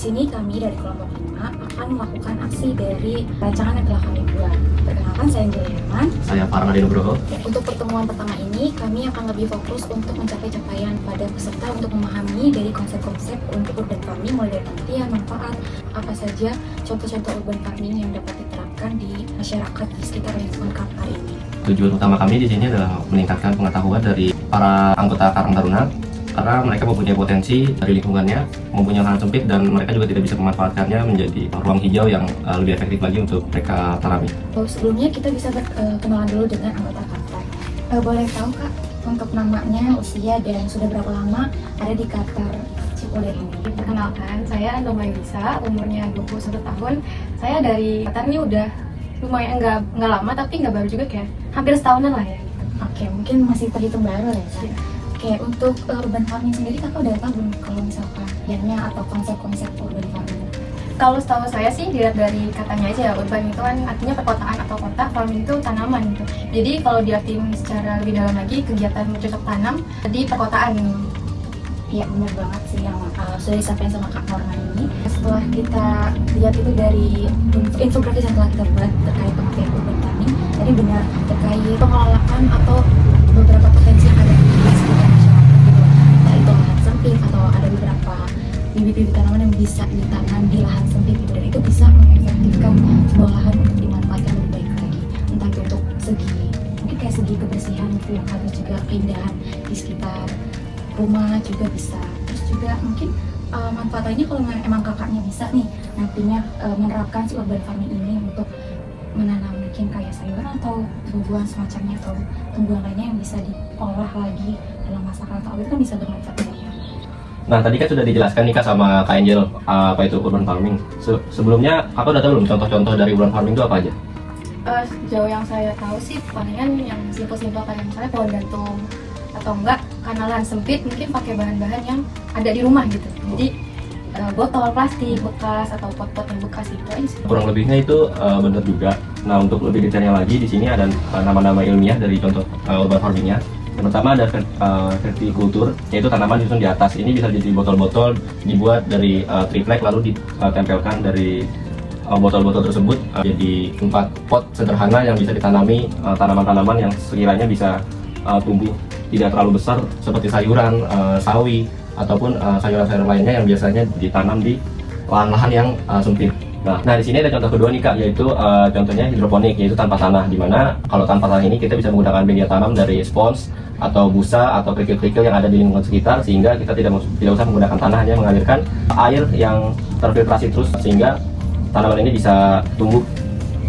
sini kami dari kelompok 5 akan melakukan aksi dari rancangan yang telah kami buat. Perkenalkan, saya Angela Herman. Saya Farhan Adi Nugroho. Untuk pertemuan pertama ini, kami akan lebih fokus untuk mencapai capaian pada peserta untuk memahami dari konsep-konsep untuk urban farming, mulai dari pengertian, manfaat, apa saja contoh-contoh urban farming yang dapat diterapkan di masyarakat di sekitar lingkungan Kapar ini. Tujuan utama kami di sini adalah meningkatkan pengetahuan dari para anggota Karang Taruna, karena mereka mempunyai potensi dari lingkungannya, mempunyai lahan sempit, dan mereka juga tidak bisa memanfaatkannya menjadi ruang hijau yang lebih efektif lagi untuk mereka tanami. Sebelumnya kita bisa berkenalan dulu dengan anggota Kapar. Boleh tahu Kak, untuk namanya, usia, dan sudah berapa lama ada di Kapar Cipoleer ini? Perkenalkan, saya Ando Mailisa, umurnya 21 tahun. Saya dari Qatar ini udah lumayan nggak lama, tapi nggak baru juga, kayak hampir setahunan lah ya. Oke, mungkin masih terhitung baru ya Kak? Oke, untuk urban farming sendiri kakak udah tahu belum kalau misalkan idenya atau konsep-konsep urban farming? Kalau setahu saya sih, dilihat dari katanya aja, urban itu kan artinya perkotaan atau kota, farming itu tanaman gitu. Jadi kalau diartiin secara lebih dalam lagi, kegiatan bercocok tanam di perkotaan. Iya, benar banget sih yang sudah disampaikan sama Kak Norma ini. Setelah kita lihat itu dari infografis yang telah kita buat terkait pengertian urban farming, tadi benar terkait pengelolaan atau beberapa potensi yang ada di sekitar masyarakat gitu. Yaitu lahan sempit atau ada beberapa bibit-bibit tanaman yang bisa ditanam di lahan sempit gitu, dan itu bisa mengefektifkan sebuah lahan untuk dimanfaatkan lebih baik lagi. Entah itu untuk segi mungkin kayak segi kebersihan gitu ya, atau juga keindahan di sekitar rumah juga bisa. Terus juga mungkin manfaat lainnya kalau emang kakaknya bisa nih nantinya menerapkan si urban farming ini untuk menanam mungkin kayak sayuran atau tumbuhan semacamnya, atau tumbuhan lainnya yang bisa diolah lagi dalam masakan atau itu kan bisa bermanfaat ya. Nah, tadi kan sudah dijelaskan nih Kak sama Kak Angel apa itu urban farming. Sebelumnya Kakak udah tahu belum contoh-contoh dari urban farming itu apa aja? Sejauh yang saya tahu sih, palingan yang simpel-simpel kayak misalnya pohon gantung, atau enggak karena lahan sempit mungkin pakai bahan-bahan yang ada di rumah gitu. Jadi botol plastik bekas atau pot-pot yang bekas itu aja sih. Kurang lebihnya itu benar juga. Nah, untuk lebih detailnya lagi di sini ada nama-nama ilmiah dari contoh urban farmingnya. Yang pertama ada vertikultur, yaitu tanaman disusun di atas. Ini bisa jadi botol-botol dibuat dari triplek lalu ditempelkan dari botol-botol tersebut jadi tempat pot sederhana yang bisa ditanami tanaman-tanaman yang sekiranya bisa tumbuh tidak terlalu besar seperti sayuran, sawi, ataupun sayuran-sayuran lainnya yang biasanya ditanam di lahan-lahan yang sempit. Nah, di sini ada contoh kedua nih Kak, yaitu contohnya hidroponik, yaitu tanpa tanah. Dimana kalau tanpa tanah ini kita bisa menggunakan media tanam dari spons atau busa atau kerikil-kerikil yang ada di lingkungan sekitar, sehingga kita tidak usah menggunakan tanah, hanya mengalirkan air yang terfiltrasi terus, sehingga tanaman ini bisa tumbuh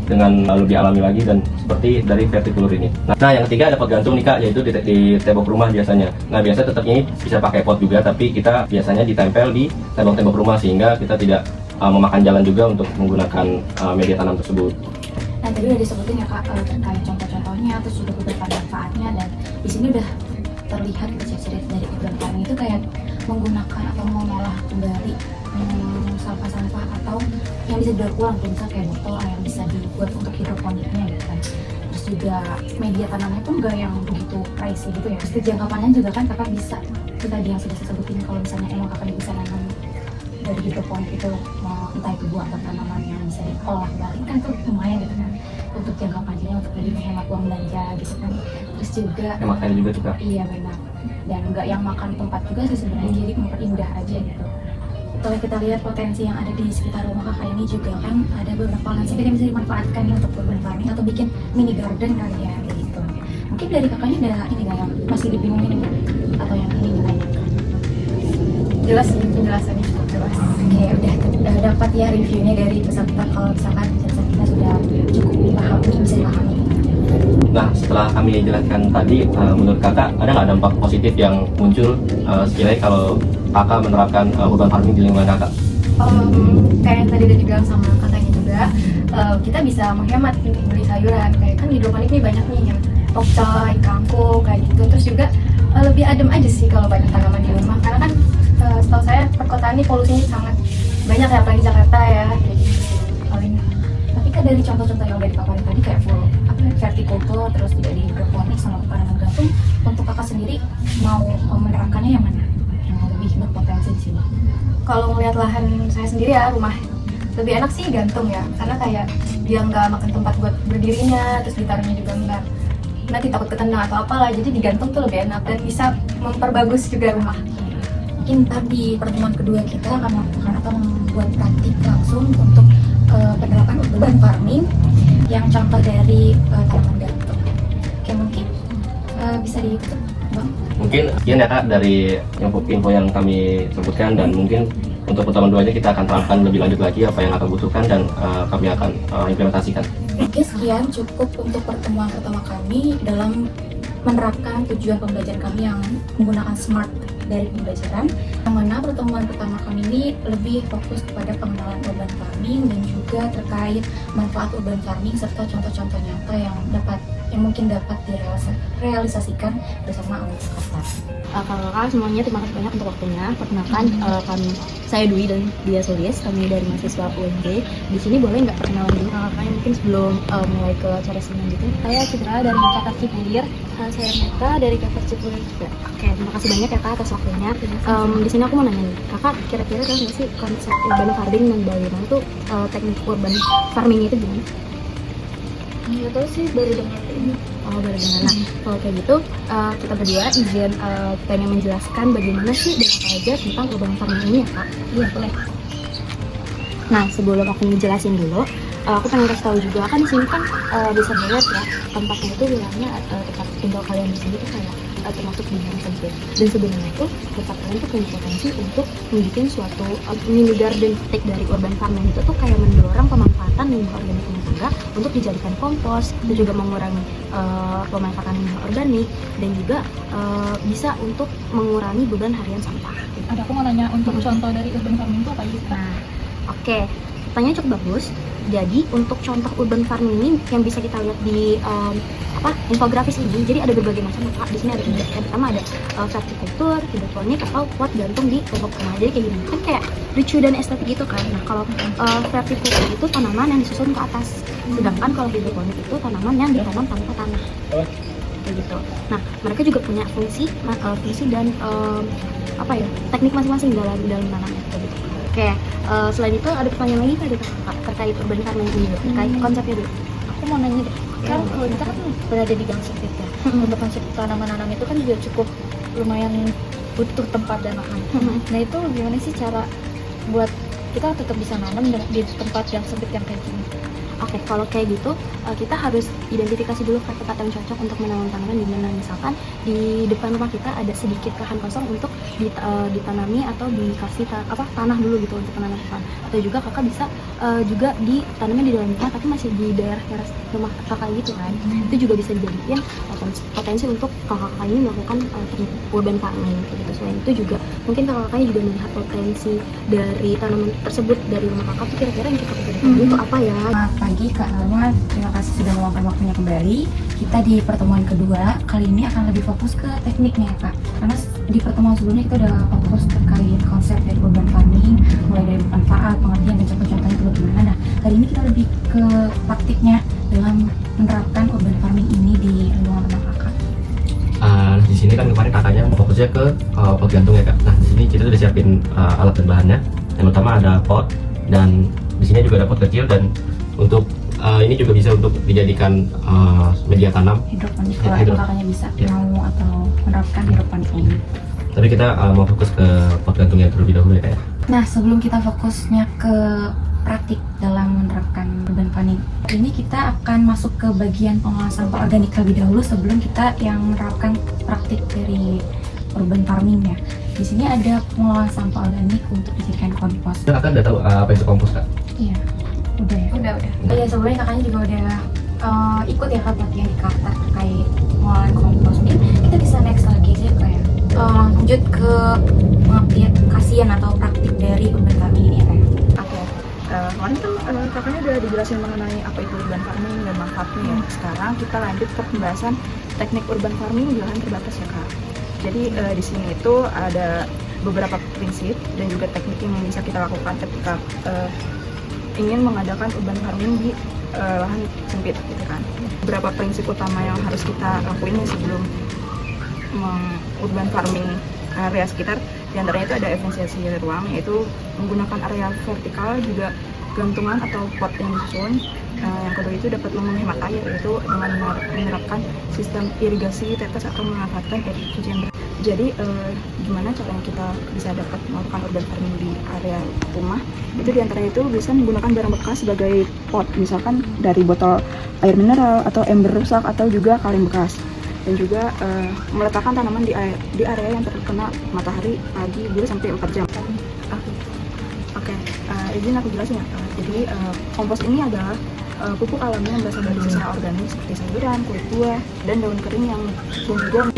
dengan lebih alami lagi dan seperti dari vertikultur ini. Nah, yang ketiga ada pot gantung nih Kak, yaitu di tembok rumah biasanya. Nah, biasa tetap ini bisa pakai pot juga, tapi kita biasanya ditempel di tembok-tembok rumah sehingga kita tidak memakan jalan juga untuk menggunakan media tanam tersebut. Nah, tadi udah disebutin ya Kak terkait contoh-contohnya, terus juga beberapa manfaatnya, dan di sini udah terlihat ciri-ciri dari urban farming itu kayak menggunakan atau mengolah kembali sampah-sampah atau yang bisa didaur ulang, misalnya kayak botol yang bisa dibuat untuk hidroponiknya gitu kan. Terus juga media tanamnya pun enggak yang begitu pricey gitu ya. Terus jangka panjang juga kan kakak bisa, itu tadi yang sudah saya sebutin, kalau misalnya emang kakak bisa nanam dari hidroponik itu, entah itu buah atau tanaman yang bisa diolah kembali kan, itu lumayan gitu kan untuk jangka panjangnya, untuk lebih menghemat uang belanja gitu kan. Terus juga Hemat air juga suka. iya benar, dan enggak yang makan tempat juga sih sebenarnya, jadi memperindah aja gitu. Kalau kita lihat potensi yang ada di sekitar rumah kakak ini juga kan ada beberapa lahan sempit yang bisa dimanfaatkan ya untuk urban farming atau bikin mini garden kali ya gitu. Mungkin dari kakaknya ada ini nggak yang masih dibingungin nggak, atau yang ini ditanyakan? Jelas sih penjelasannya cukup jelas. Oke, udah dapat ya reviewnya dari peserta kalau misalkan penjelasan kita sudah cukup dipahami, bisa dipahami. Nah, setelah kami jelaskan tadi, menurut Kakak ada nggak dampak positif yang muncul sekiranya kalau Kakak menerapkan urban farming di lingkungan Kakak? Kayak yang tadi udah dibilang sama katanya juga, kita bisa menghemat nih beli sayuran. Kayak kan hidroponik nih banyak nih yang pokcay, kangkung kayak gitu. Terus juga lebih adem aja sih kalau banyak tanaman di rumah. Karena kan setahu saya perkotaan ini polusinya sangat banyak ya, apalagi Jakarta ya. Kayak gitu sih paling. Tapi kan dari contoh-contoh yang udah dipaparin tadi kayak vertikultur, terus juga di hidroponik sama tanaman gantung, untuk kakak sendiri mau menerapkannya yang mana? Yang lebih berpotensi di sini? kalau ngelihat lahan saya sendiri ya, rumah lebih enak sih gantung ya, karena kayak dia nggak makan tempat buat berdirinya, terus ditaruhnya juga nggak nanti takut ketendang atau apalah, jadi digantung tuh lebih enak dan bisa memperbagus juga rumah. Mungkin ntar di pertemuan kedua kita akan melakukan atau membuat praktik langsung untuk penerapan urban farming yang contoh dari tanaman gantung. Oke, mungkin bisa ditutup, Bang. Mungkin sekian ya Kak dari info yang kami sebutkan, dan mungkin untuk pertemuan keduanya kita akan terangkan lebih lanjut lagi apa yang akan butuhkan dan kami akan implementasikan. Oke, sekian cukup untuk pertemuan pertama kami dalam menerapkan tujuan pembelajaran kami yang menggunakan SMART dari pembelajaran, yang mana pertemuan pertama kami ini lebih fokus kepada pengenalan urban farming dan juga terkait manfaat urban farming serta contoh-contoh nyata yang mungkin dapat direalisasikan bersama anak sekolah. Kakak semuanya terima kasih banyak untuk waktunya. Perkenalkan saya Dwi dan dia Sulis, kami dari mahasiswa UNJ. Di sini boleh nggak perkenalan dulu kakaknya mungkin sebelum mulai ke acara selanjutnya? Saya Citra dari Kakak Cipulir. Saya Meta dari Kakak Cipulir juga. Oke, terima kasih banyak ya Kak atas waktunya. Di sini aku mau nanya nih, Kakak kira-kira tahu nggak sih konsep urban farming dan bagaimana tuh teknik urban farming itu gimana? Nggak tahu sih, baru dengar ini. Oh, baru dengar. Nah, kalau kayak gitu, kita berdua izin pengen menjelaskan bagaimana sih dan apa aja tentang urban farming ini ya Kak? Iya, boleh. Nah, sebelum aku ngejelasin dulu, aku pengen kasih tahu juga kan di sini kan bisa dilihat ya tempatnya itu bilangnya tempat tinggal kalian di sini tuh kayak termasuk di yang sempit, dan sebenarnya itu tempat kalian tuh punya potensi untuk membuat suatu mini garden take dari urban farming itu tuh kayak mendorong pemanfaatan limbah organik rumah tangga untuk dijadikan kompos, itu juga mengurangi pemanfaatan limbah organik dan juga bisa untuk mengurangi beban harian sampah. Ada, aku mau nanya untuk contoh dari urban farming itu apa aja? Nah, oke, pertanyaannya cukup bagus. Jadi untuk contoh urban farming ini yang bisa kita lihat di infografis ini, jadi ada berbagai macam Kak. Di sini ada tiga. Yang pertama ada vertikultur, hidroponik atau pot gantung di pokok rumah. Jadi kayak gini, kan kayak lucu dan estetik gitu kan. Nah kalau vertikultur itu tanaman yang disusun ke atas, sedangkan kalau hidroponik itu tanaman yang ditanam tanpa tanah. Kayak gitu. Nah mereka juga punya fungsi dan teknik masing-masing dalam nanamnya kayak gitu. Oke, selain itu ada pertanyaan lagi tadi Kak terkait urban farming ini, terkait konsepnya dulu. Aku mau nanya deh, kan kita kan berada di gang sempit ya. Untuk konsep tanaman-nanam itu kan juga cukup lumayan butuh tempat dan lahan. Nah itu gimana sih cara buat kita tetap bisa nanam di tempat yang sempit yang kayak gini? Oke, kalau kayak gitu kita harus identifikasi dulu tempat yang cocok untuk menanam tanaman di mana. Misalkan di depan rumah kita ada sedikit lahan kosong untuk ditanami atau dikasih tanah dulu gitu untuk menanam pohon. Atau juga kakak bisa juga ditanamnya di dalam rumah tapi masih di daerah teras rumah kakak gitu kan. Itu juga bisa dijadikan potensi untuk kakak ini melakukan teknik urban farming gitu. Selain itu juga mungkin kakaknya juga melihat potensi dari tanaman tersebut dari rumah kakak tuh kira-kira yang cocok untuk apa ya? Pagi Kak Alma, terima kasih sudah meluangkan waktunya kembali. Kita di pertemuan kedua kali ini akan lebih fokus ke tekniknya ya Kak, karena di pertemuan sebelumnya kita udah fokus terkait konsep dari urban farming, mulai dari manfaat, pengertian dan contoh-contohnya itu bagaimana. Nah kali ini kita lebih ke praktiknya dalam menerapkan urban farming ini di lingkungan rumah Kakak. Di sini kan kemarin kakaknya fokusnya ke pot gantung ya Kak. Nah di sini kita udah siapin alat dan bahannya. Yang pertama ada pot, dan di sini juga ada pot kecil, dan untuk ini juga bisa untuk dijadikan media tanam Hidroponik, kalau kakaknya bisa mau atau menerapkan hidroponik ini. Tapi kita mau fokus ke pot gantungnya terlebih dahulu ya Kak ya. Nah sebelum kita fokusnya ke praktik dalam menerapkan urban farming, ini kita akan masuk ke bagian pengolahan sampah organik terlebih dahulu sebelum kita yang menerapkan praktik dari urban farming ya. Di sini ada pengolahan sampah organik untuk dijadikan kompos. Kakak udah tahu apa itu kompos Kak? Iya, udah ya. Udah. Oh ya, sebelumnya kakaknya juga udah ikut ya Kak pelatihan di Kata terkait pengolahan kompos. Mungkin kita bisa next lagi aja kayak lanjut ke pengaplikasian atau praktik dari urban farming ini ya Kak. Oke, kemarin tuh kakaknya udah dijelasin mengenai apa itu urban farming dan manfaatnya ya. Sekarang kita lanjut ke pembahasan teknik urban farming di lahan terbatas ya Kak. Jadi di sini itu ada beberapa prinsip dan juga teknik yang bisa kita lakukan ketika ingin mengadakan urban farming di lahan sempit gitu kan. Beberapa prinsip utama yang harus kita lakuin sebelum urban farming area sekitar. Di antaranya itu ada efisiensi ruang, yaitu menggunakan area vertikal, juga gantungan atau pot yang disusun. Yang kedua itu dapat menghemat air, yaitu dengan menerapkan sistem irigasi tetes atau memanfaatkan air cucian bersih. Jadi gimana caranya kita bisa dapat melakukan urban farming di area rumah? Itu diantaranya itu bisa menggunakan barang bekas sebagai pot, misalkan dari botol air mineral atau ember rusak atau juga kaleng bekas. Dan juga meletakkan tanaman di area yang terkena matahari pagi 2 sampai 4 jam. Oke, izin aku jelasin ya. Jadi kompos ini adalah pupuk alami yang berasal dari sisa organik seperti sayuran, kulit buah, dan daun kering yang juga